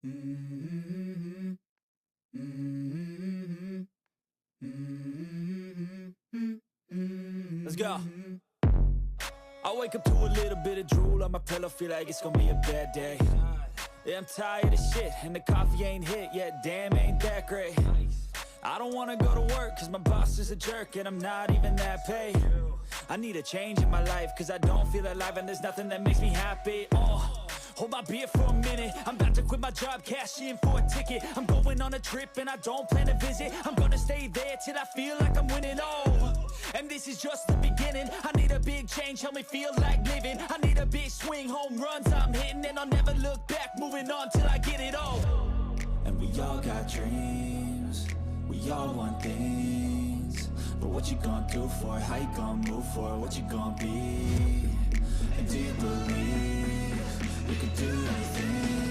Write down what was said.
Mm-hmm. Mm-hmm. Mm-hmm. Let's go. I wake up to a little bit of drool on my pillow, feel like it's gonna be a bad day. Yeah, I'm tired of shit, and the coffee ain't hit yet, damn, ain't that great. I don't wanna go to work, cause my boss is a jerk, and I'm not even that paid. I need a change in my life, cause I don't feel alive, and there's nothing that makes me happy. Hold my beer for a minute, I'm about to quit my job, cash in for a ticket. I'm going on a trip and I don't plan to visit. I'm gonna stay there till I feel like I'm winning, and this is just the beginning. I need a big change, help me feel like living. I need a big swing, home runs I'm hitting, and I'll never look back, moving on till I get it all. And we all got dreams, we all want things, but what you gonna do for it? How you gonna move for it? What you gonna be? And do you believe we could do anything?